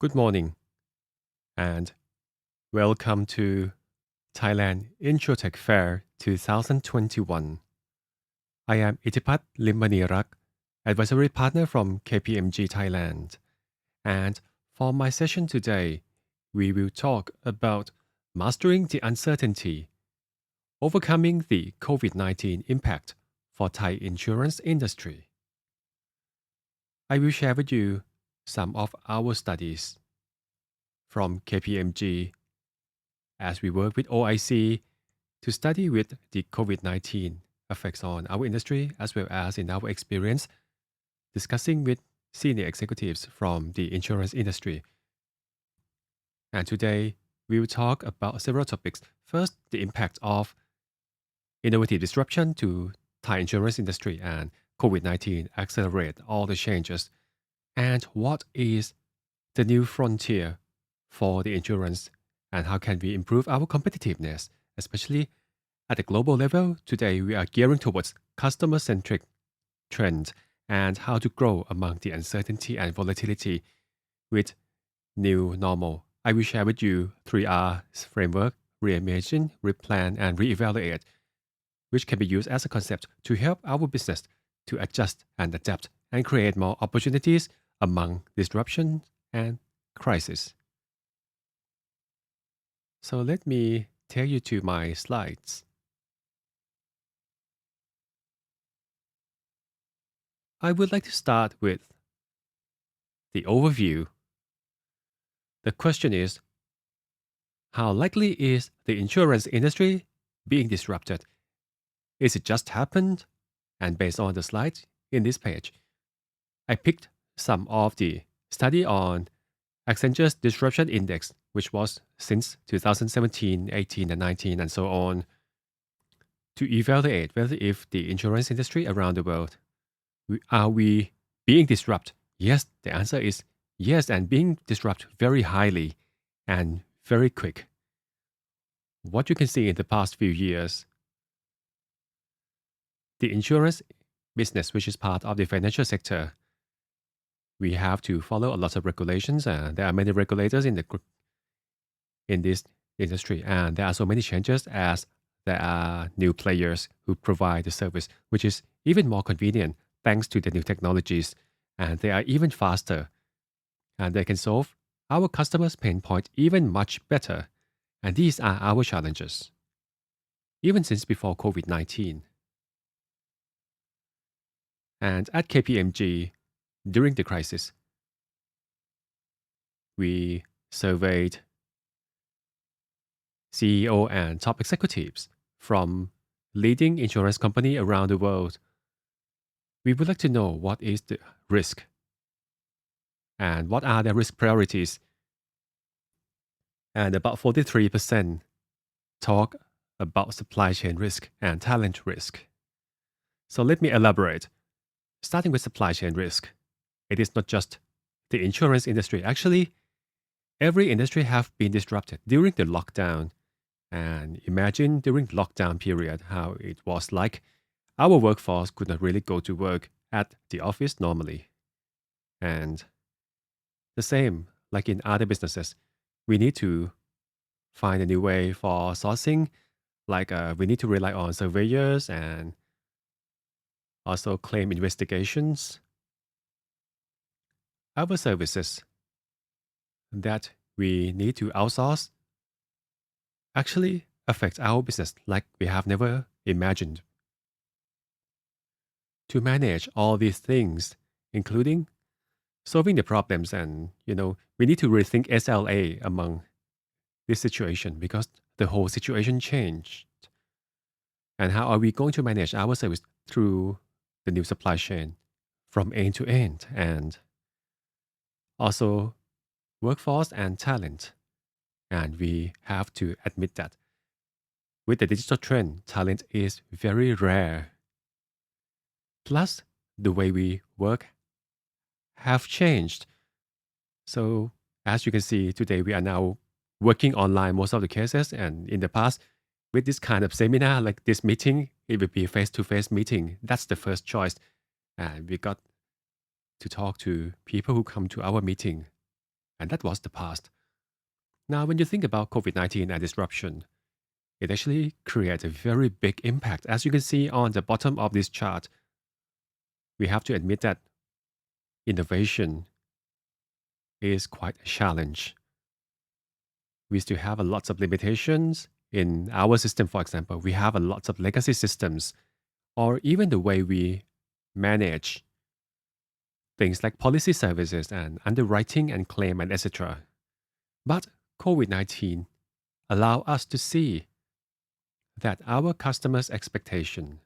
Good morning and welcome to Thailand Insurtech Fair 2021. I am Itthipat Limmaneerak, advisory partner from KPMG Thailand. And for my session today, we will talk about mastering the uncertainty, overcoming the COVID-19 impact for Thai insurance industry. I will share with you some of our studies from KPMG as we work with OIC to study with the COVID-19 effects on our industry as well as in our experience discussing with senior executives from the insurance industry. And today we will talk about several topics. First, the impact of innovative disruption to Thai insurance industry and COVID-19 accelerate all the changes. And what is the new frontier for the insurance and how can we improve our competitiveness, especially at the global level. Today, we are gearing towards customer-centric trends and how to grow among the uncertainty and volatility with new normal. I will share with you 3R framework: Reimagine, Replan, and Reevaluate, which can be used as a concept to help our business to adjust and adapt and create more opportunities among disruption and crisis. So let me take you to my slides. I would like to start with the overview. The question is, how likely is the insurance industry being disrupted? Is it just happened? And based on the slides in this page, I picked some of the study on Accenture's disruption index, which was since 2017, 18, and 19, and so on, to evaluate whether if the insurance industry around the world are we being disrupted. Yes, the answer is yes, and being disrupted very highly and very quick. What you can see in the past few years, the insurance business, which is part of the financial sector, we have to follow a lot of regulations. There are many regulators in this industry, and there are so many changes as there are new players who provide the service, which is even more convenient thanks to the new technologies, and they are even faster, and they can solve our customers' pain point even much better. And these are our challenges, even since before COVID-19. And at KPMG, during the crisis, we surveyed CEO and top executives from leading insurance company around the world. We would like to know what is the risk and what are the risk priorities. And about 43% talk about supply chain risk and talent risk. So let me elaborate. Starting with supply chain risk, it is not just the insurance industry. Actually, every industry have been disrupted during the lockdown. And imagine during lockdown period how it was like our workforce could not really go to work at the office normally. And the same, like in other businesses, we need to find a new way for sourcing. Like we need to rely on surveyors and also claim investigations. Other services that we need to outsource actually affect our business like we have never imagined. To manage all these things, including solving the problems, and we need to rethink SLA among this situation because the whole situation changed. And how are we going to manage our service through the new supply chain from end to end, and also workforce and talent. And we have to admit that with the digital trend, talent is very rare. Plus, the way we work have changed. So as you can see today, we are now working online most of the cases. And in the past, with this kind of seminar, like this meeting, it would be a face-to-face meeting. That's the first choice. And we got to talk to people who come to our meeting. And that was the past. Now, when you think about COVID-19 and disruption, it actually creates a very big impact. As you can see on the bottom of this chart, we have to admit that innovation is quite a challenge. We still have a lots of limitations in our system. For example, we have a lots of legacy systems, or even the way we manage things like policy services and underwriting and claim and etc. But COVID-19 allow us to see that our customers' expectation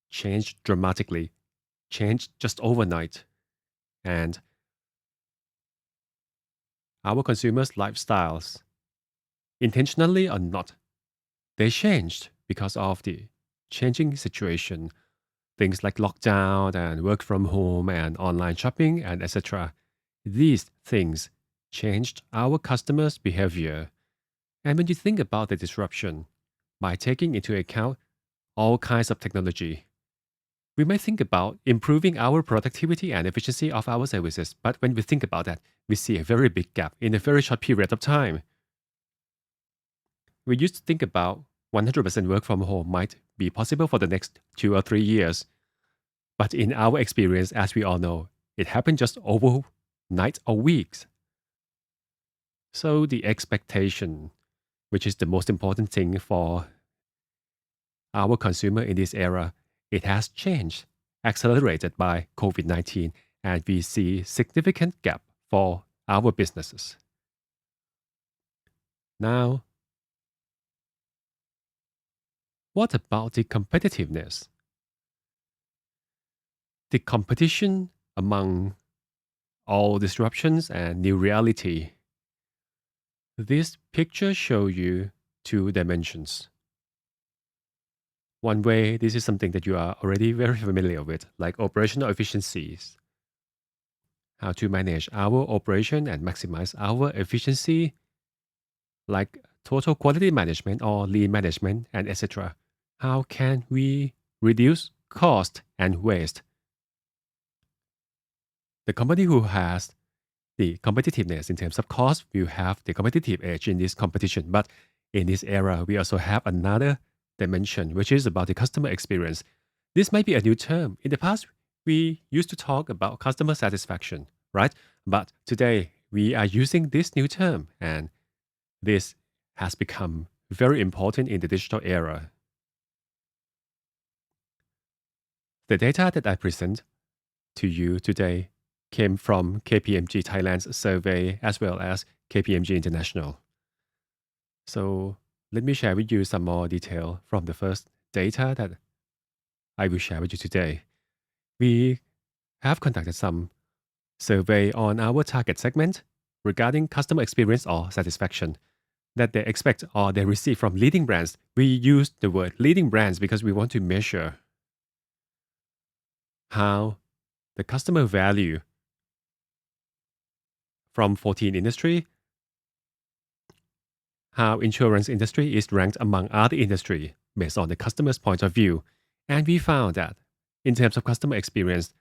changed dramatically, changed just overnight, and our consumers' lifestyles, intentionally or not, they changed because of the changing situation. Things like lockdown and work from home and online shopping and etc. These things changed our customers' behavior. And when you think about the disruption, by taking into account all kinds of technology, we might think about improving our productivity and efficiency of our services. But when we think about that, we see a very big gap in a very short period of time. We used to think about 100% work from home might be possible for the next 2 or 3 years. But in our experience, as we all know, it happened just overnight or weeks. So the expectation, which is the most important thing for our consumer in this era, it has changed, accelerated by COVID-19, and we see significant gap for our businesses. Now, what about the competitiveness? The competition among all disruptions and new reality. This picture shows you two dimensions. One way, this is something that you are already very familiar with, like operational efficiencies. How to manage our operation and maximize our efficiency, like total quality management or lean management and etc. How can we reduce cost and waste? The company who has the competitiveness in terms of cost will have the competitive edge in this competition. But in this era, we also have another dimension, which is about the customer experience. This might be a new term. In the past, we used to talk about customer satisfaction, right? But today, we are using this new term, and this has become very important in the digital era. The data that I present to you today came from KPMG Thailand's survey as well as KPMG International. So let me share with you some more detail from the first data that I will share with you today. We have conducted some survey on our target segment regarding customer experience or satisfaction that they expect or they receive from leading brands. We use the word leading brands because we want to measure how the customer value from 14 industry, how insurance industry is ranked among other industry based on the customer's point of view. And we found that in terms of customer experience,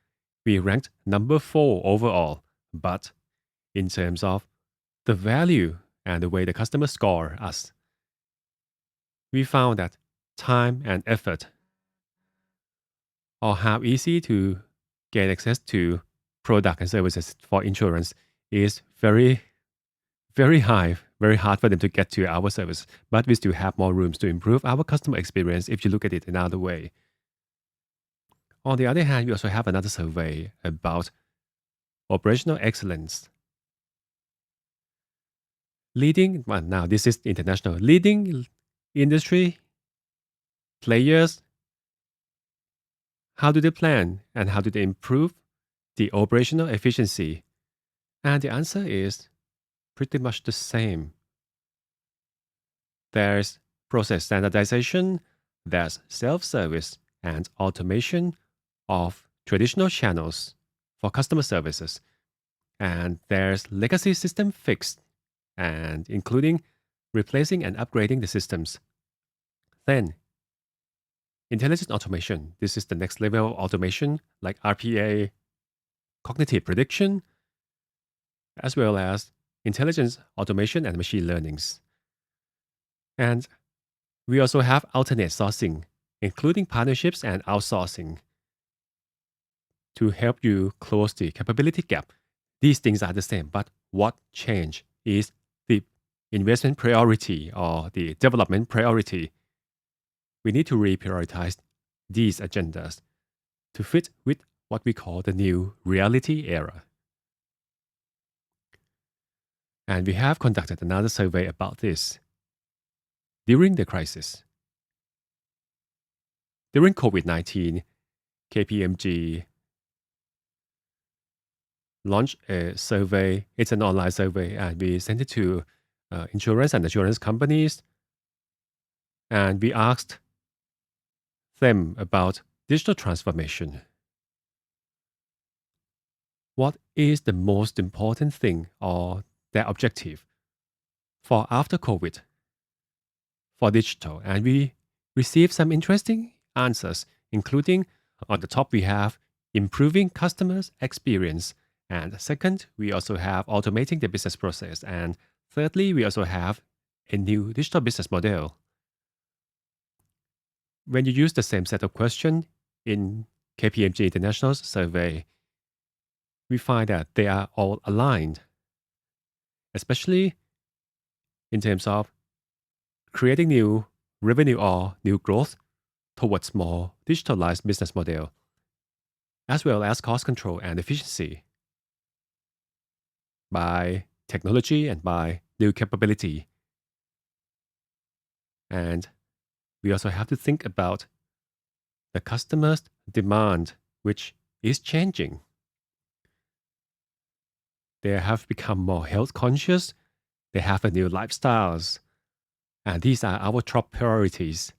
we ranked number 4 overall. But in terms of the value and the way the customer score us, we found that time and effort, or how easy to get access to product and services for insurance, is very, very high, very hard for them to get to our service. But we still have more rooms to improve our customer experience if you look at it another way. On the other hand, we also have another survey about operational excellence. Now this is international, leading industry players, how do they plan and how do they improve the operational efficiency? And the answer is pretty much the same. There's process standardization, there's self-service and automation of traditional channels for customer services. And there's legacy system fixed, and including replacing and upgrading the systems. Then, intelligent automation. This is the next level of automation, like RPA, cognitive prediction, as well as intelligence, automation, and machine learnings. And we also have alternate sourcing, including partnerships and outsourcing to help you close the capability gap. These things are the same, but what change is the investment priority or the development priority. We need to reprioritize these agendas to fit with what we call the new reality era. And we have conducted another survey about this during the crisis. During COVID-19, KPMG launched a survey. It's an online survey, and we sent it to insurance and assurance companies. And we asked them about digital transformation. What is the most important thing or their objective for after COVID for digital? And we received some interesting answers, including on the top we have improving customers' experience. And second, we also have automating the business process. And thirdly, we also have a new digital business model. When you use the same set of questions in KPMG International's survey, we find that they are all aligned, especially in terms of creating new revenue or new growth towards more digitalized business model, as well as cost control and efficiency by technology and by new capability. And we also have to think about the customer's demand, which is changing. They have become more health conscious. They have a new lifestyles. And these are our top priorities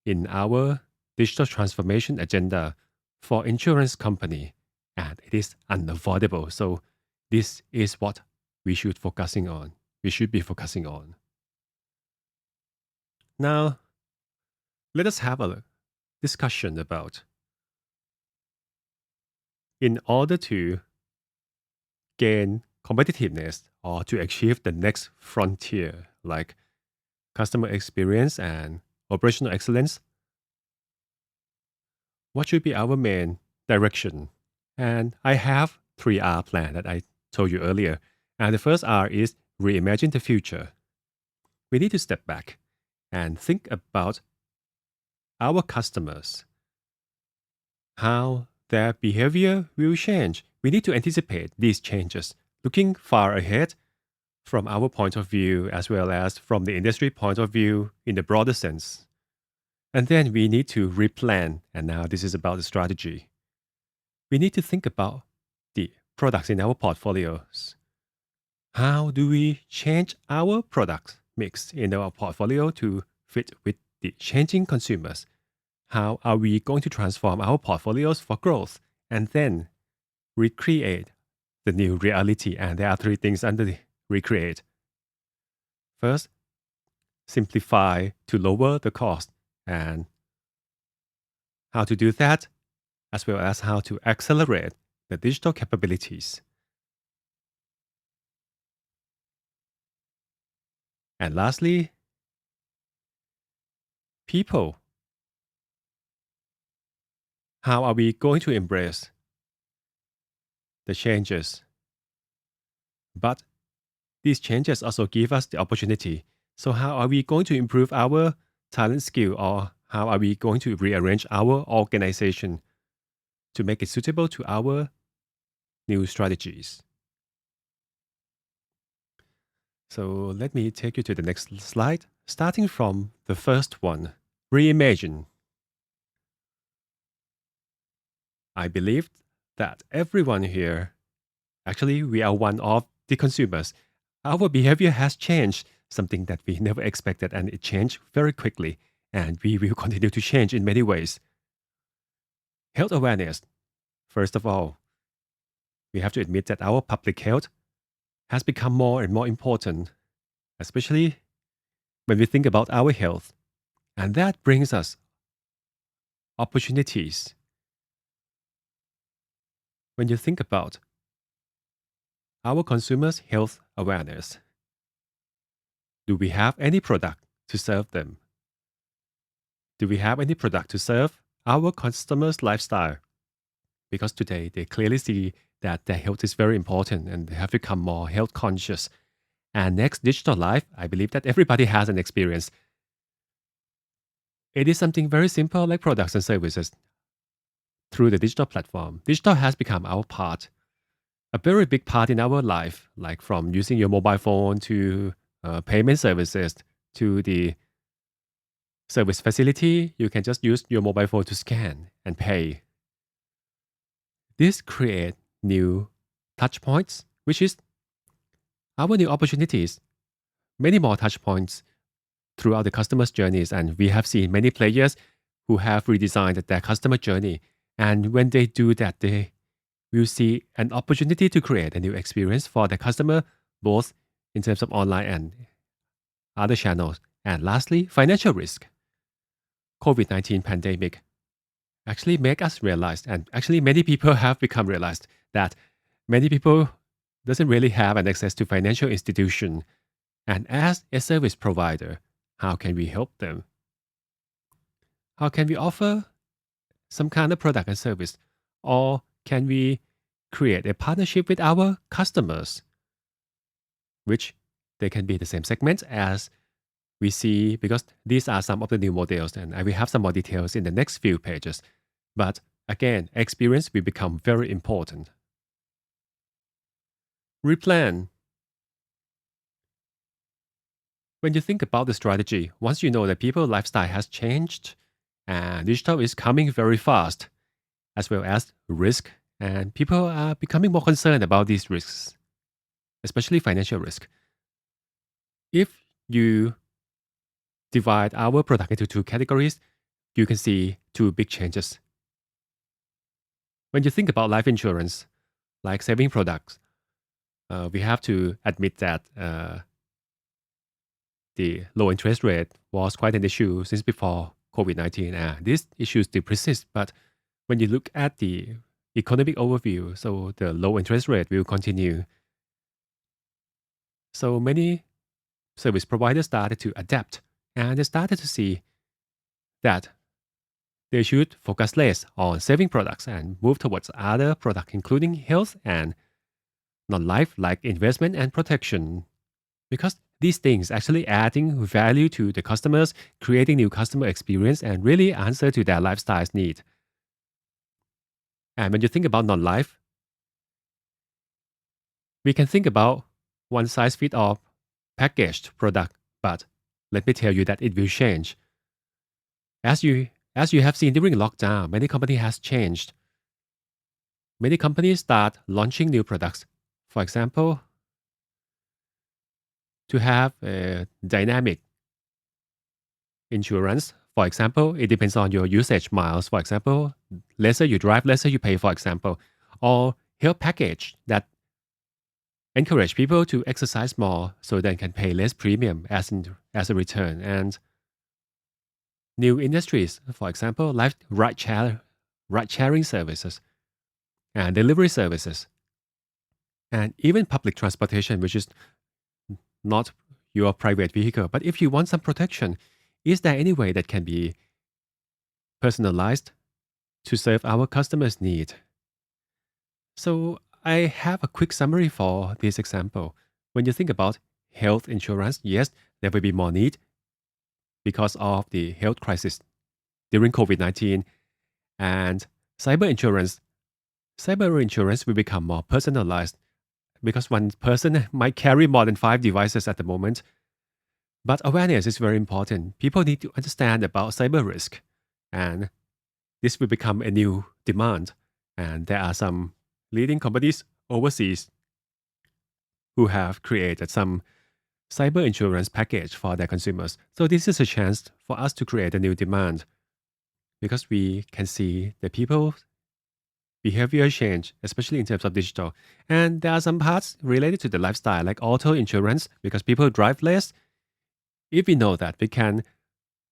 in our digital transformation agenda for insurance company. And it is unavoidable. So this is what we should focusing on. We should be focusing on. Now, let us have a discussion about in order to gain competitiveness or to achieve the next frontier like customer experience and operational excellence, what should be our main direction? And I have 3R plan that I told you earlier. And the first R is reimagine the future. We need to step back and think about our customers, how their behavior will change. We need to anticipate these changes, looking far ahead from our point of view as well as from the industry point of view in the broader sense. And then we need to replan. And now this is about the strategy. We need to think about the products in our portfolios. How do we change our product mix in our portfolio to fit with the changing consumers? How are we going to transform our portfolios for growth and then recreate the new reality? And there are 3 things under the recreate. First, simplify to lower the cost, and how to do that, as well as how to accelerate the digital capabilities. And lastly, people. How are we going to embrace the changes? But these changes also give us the opportunity. So how are we going to improve our talent skill, or how are we going to rearrange our organization to make it suitable to our new strategies? So let me take you to the next slide, starting from the first one, reimagine. I believe that everyone here, actually we are one of the consumers. Our behavior has changed, something that we never expected, and it changed very quickly, and we will continue to change in many ways. Health awareness. First of all, we have to admit that our public health has become more and more important, especially when we think about our health. And that brings us opportunities. When you think about our consumers' health awareness? Do we have any product to serve them? Do we have any product to serve our customers' lifestyle? Because today they clearly see that their health is very important and they have become more health conscious. And next, digital life, I believe that everybody has an experience. It is something very simple like products and services through the digital platform. Digital has become our part, a very big part in our life, like from using your mobile phone to payment services to the service facility. You can just use your mobile phone to scan and pay. This creates new touch points, which is our new opportunities, many more touch points throughout the customer's journeys. And we have seen many players who have redesigned their customer journey. And when they do that, they will see an opportunity to create a new experience for the customer, both in terms of online and other channels. And lastly, financial risk. COVID-19 pandemic actually make us realize, and actually many people have become realized that many people doesn't really have an access to financial institution. And as a service provider, how can we help them? How can we offer some kind of product and service? Or can we create a partnership with our customers, which they can be the same segment as we see, because these are some of the new models, and I will have some more details in the next few pages. But again, experience will become very important. Replan. When you think about the strategy, once you know that people's lifestyle has changed and digital is coming very fast, as well as risk, and people are becoming more concerned about these risks, especially financial risk. If you divide our product into two categories, you can see two big changes. When you think about life insurance, like saving products, we have to admit that the low interest rate was quite an issue since before COVID-19. These issues still persist, but when you look at the economic overview, so the low interest rate will continue. So many service providers started to adapt, and they started to see that they should focus less on saving products and move towards other products, including health and non-life like investment and protection. Because these things actually adding value to the customers, creating new customer experience, and really answer to their lifestyle's need. And when you think about non-life, we can think about one size fits all packaged product, but let me tell you that it will change. As you have seen during lockdown, many companies has changed. Many companies start launching new products. For example, to have a dynamic insurance. For example, it depends on your usage miles. For example, lesser you drive, lesser you pay, for example. Or health package that encourage people to exercise more so they can pay less premium as a return. And new industries, for example, like ride-sharing services and delivery services. And even public transportation, which is not your private vehicle. But if you want some protection, is there any way that can be personalized to serve our customers' need? So I have a quick summary for this example. When you think about health insurance, yes, there will be more need because of the health crisis during COVID-19. And cyber insurance will become more personalized because one person might carry more than 5 devices at the moment. But awareness is very important. People need to understand about cyber risk, and this will become a new demand. And there are some leading companies overseas who have created some cyber insurance package for their consumers. So this is a chance for us to create a new demand because we can see the people's behavior change, especially in terms of digital. And there are some parts related to the lifestyle, like auto insurance, because people drive less. If we know that, we can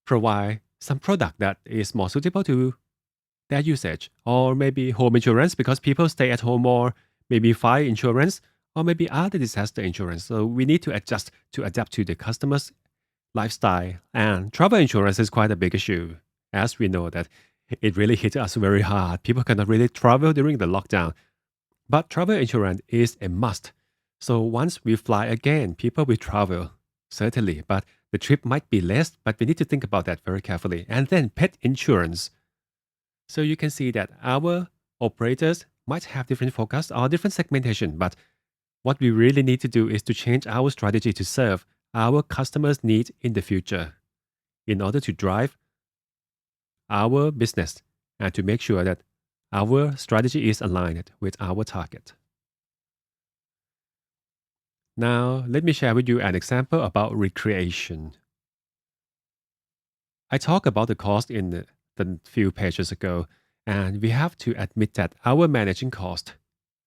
provide some product that is more suitable to their usage. Or maybe home insurance, because people stay at home more, maybe fire insurance, or maybe other disaster insurance. So we need to adjust to adapt to the customer's lifestyle. And travel insurance is quite a big issue, as we know that it really hit us very hard. People cannot really travel during the lockdown. But travel insurance is a must. So once we fly again, people will travel, certainly. But the trip might be less, but we need to think about that very carefully. And then pet insurance. So you can see that our operators might have different focus or different segmentation, but what we really need to do is to change our strategy to serve our customers' needs in the future in order to drive our business and to make sure that our strategy is aligned with our target. Now, let me share with you an example about recreation. I talked about the cost in the few pages ago, and we have to admit that our managing cost,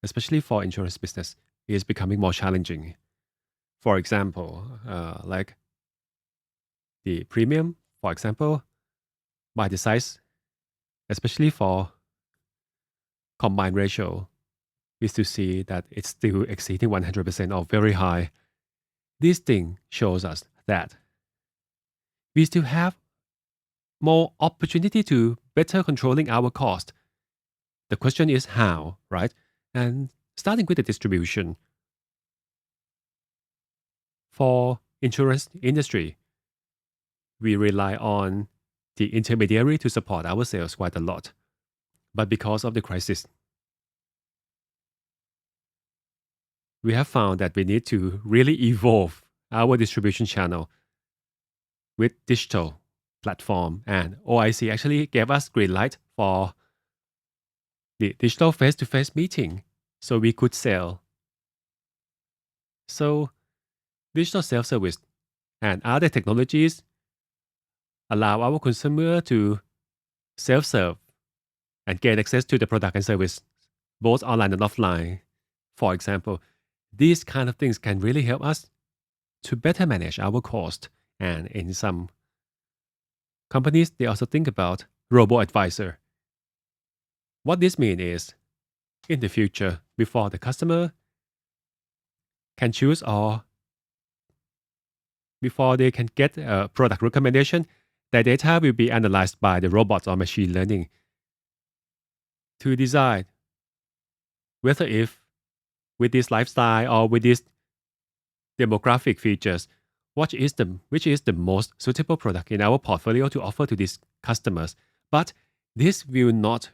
especially for insurance business, is becoming more challenging. For example, like the premium, for example, by the size, especially for combined ratio, is to see that it's still exceeding 100% or very high. This thing shows us that we still have more opportunity to better controlling our cost. The question is how, right? And starting with the distribution. For insurance industry, we rely on the intermediary to support our sales quite a lot. But because of the crisis, we have found that we need to really evolve our distribution channel with digital platform. And OIC actually gave us green light for the digital face-to-face meeting so we could sell. So digital self-service and other technologies allow our consumer to self-serve and gain access to the product and service, both online and offline. For example, these kind of things can really help us to better manage our cost. And in some companies, they also think about robo-advisor. What this means is, in the future, before the customer can choose or before they can get a product recommendation, their data will be analyzed by the robots or machine learning to decide whether if with this lifestyle or with these demographic features, which is the most suitable product in our portfolio to offer to these customers. But this will not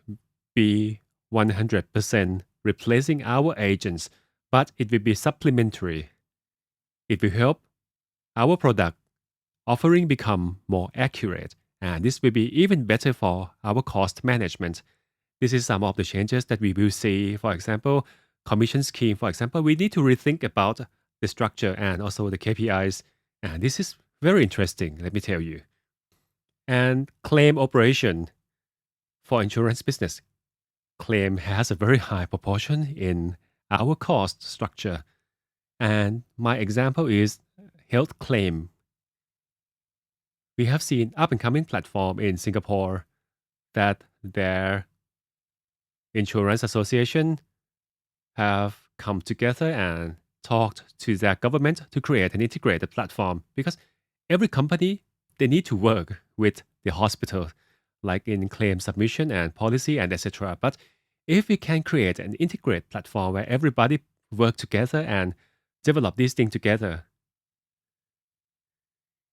be 100% replacing our agents, but it will be supplementary. It will help our product offering become more accurate, and this will be even better for our cost management. This is some of the changes that we will see. For example, commission scheme, for example, we need to rethink about the structure and also the KPIs. And this is very interesting, let me tell you. And claim operation for insurance business. Claim has a very high proportion in our cost structure. And my example is health claim. We have seen up and coming platform in Singapore that their insurance association have come together and talked to their government to create an integrated platform, because every company, they need to work with the hospital, like in claim submission and policy and etc. But if we can create an integrated platform where everybody work together and develop these things together,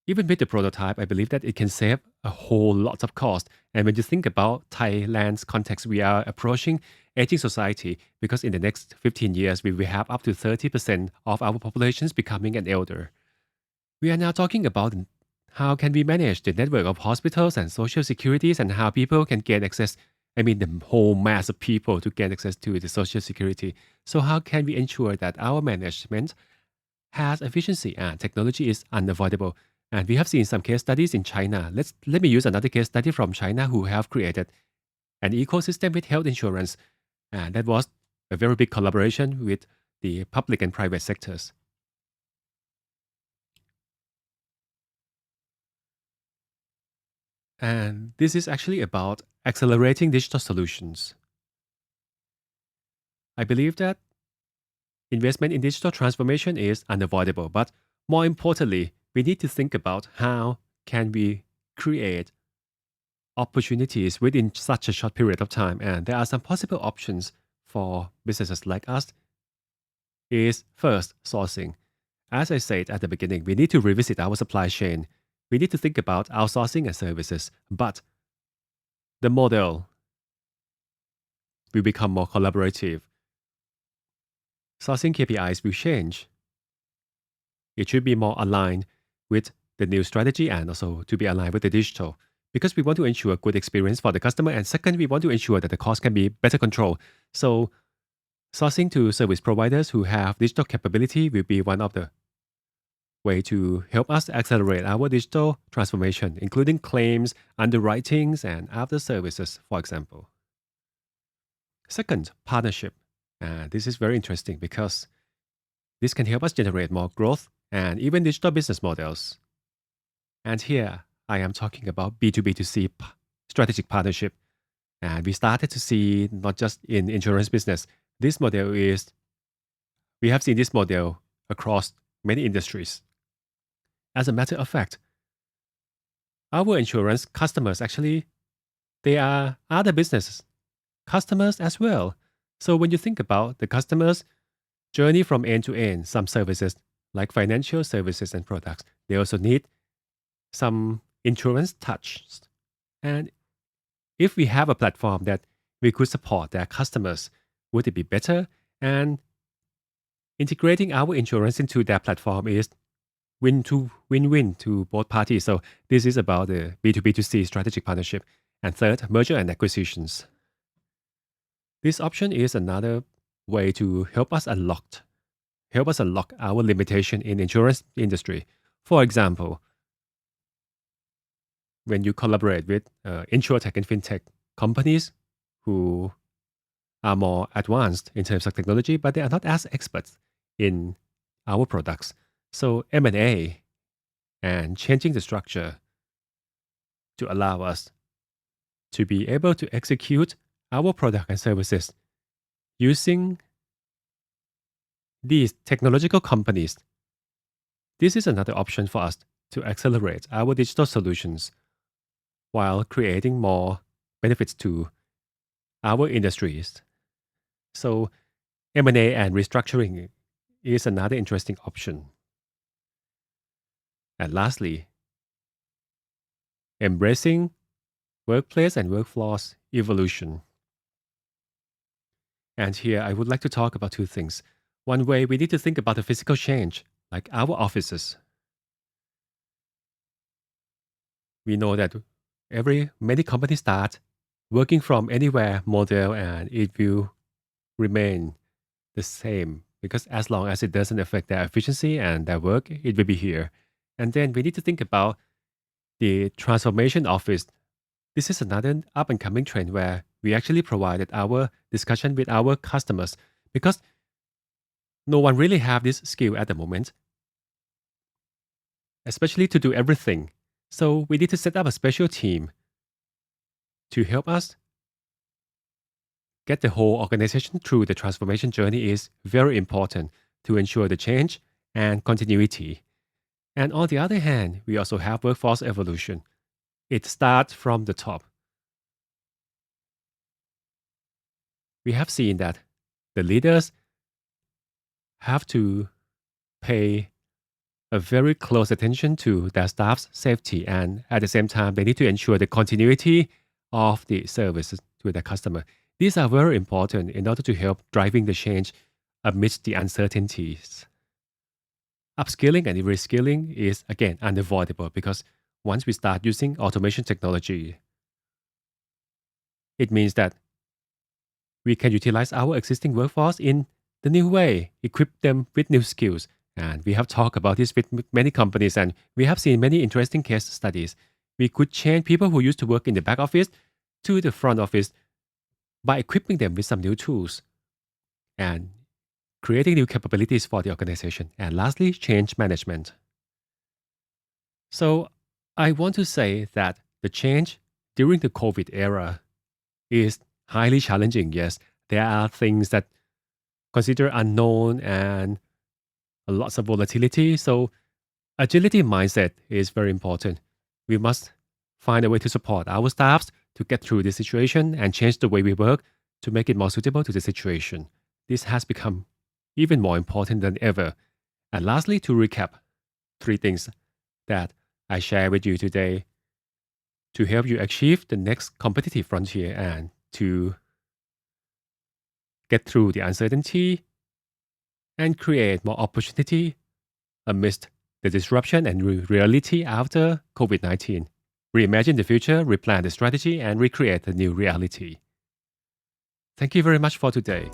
even with the prototype, I believe that it can save a whole lot of cost. And when you think about Thailand's context, we are approaching aging society, because in the next 15 years, we will have up to 30% of our populations becoming an elder. We are now talking about how can we manage the network of hospitals and social securities, and how people can get access, the whole mass of people to get access to the social security. So how can we ensure that our management has efficiency and technology is unavoidable? And we have seen some case studies in China. Let me use another case study from China, who have created an ecosystem with health insurance. And that was a very big collaboration with the public and private sectors. And this is actually about accelerating digital solutions. I believe that Investment in digital transformation is unavoidable, but more importantly, we need to think about how can we create opportunities within such a short period of time. And there are some possible options for businesses like us is first, sourcing. As I said at the beginning, we need to revisit our supply chain. We need to think about outsourcing and services, but the model will become more collaborative. Sourcing KPIs will change. It should be more aligned with the new strategy and also to be aligned with the digital because we want to ensure a good experience for the customer. And second, we want to ensure that the cost can be better controlled. So sourcing to service providers who have digital capability will be one of the way to help us accelerate our digital transformation, including claims, underwritings, and after services, for example. Second, partnership. This is very interesting because this can help us generate more growth and even digital business models. And here I am talking about B2B2C strategic partnership. And we started to see not just in insurance business, this model is, we have seen this model across many industries. As a matter of fact, our insurance customers actually, they are other businesses, customers as well. So when you think about the customers' journey from end to end, some services like financial services and products, they also need some insurance touch. And if we have a platform that we could support their customers, would it be better? And integrating our insurance into their platform is win-win to both parties. So this is about the B2B2C strategic partnership. And third, merger and acquisitions. This option is another way to help us unlock our limitation in insurance industry. For example, when you collaborate with insurtech and fintech companies who are more advanced in terms of technology, but they are not as experts in our products. So M&A and changing the structure to allow us to be able to execute our product and services using these technological companies. This is another option for us to accelerate our digital solutions while creating more benefits to our industries. So M&A and restructuring is another interesting option. And lastly, embracing workplace and workforce evolution. And here I would like to talk about two things. One way, we need to think about the physical change, like our offices. We know that many companies start working from anywhere model, and it will remain the same because as long as it doesn't affect their efficiency and their work, it will be here. And then we need to think about the transformation office. This is another up and coming trend where we actually provided our discussion with our customers because no one really have this skill at the moment, especially to do everything. So we need to set up a special team to help us get the whole organization through the transformation journey is very important to ensure the change and continuity. And on the other hand, we also have workforce evolution. It starts from the top. We have seen that the leaders have to pay a very close attention to their staff's safety, and at the same time, they need to ensure the continuity of the services to the customer. These are very important in order to help driving the change amidst the uncertainties. Upskilling and reskilling is again unavoidable because once we start using automation technology, it means that we can utilize our existing workforce in the new way, equip them with new skills. And we have talked about this with many companies, and we have seen many interesting case studies. We could change people who used to work in the back office to the front office by equipping them with some new tools and creating new capabilities for the organization. And lastly, change management. So I want to say that the change during the COVID era is highly challenging. Yes, there are things that consider unknown and lots of volatility. So agility mindset is very important. We must find a way to support our staffs to get through this situation and change the way we work to make it more suitable to the situation. This has become even more important than ever. And lastly, to recap, 3 things that I share with you today to help you achieve the next competitive frontier and to get through the uncertainty and create more opportunity amidst the disruption and reality after COVID-19. Reimagine the future, replan the strategy, and recreate the new reality. Thank you very much for today.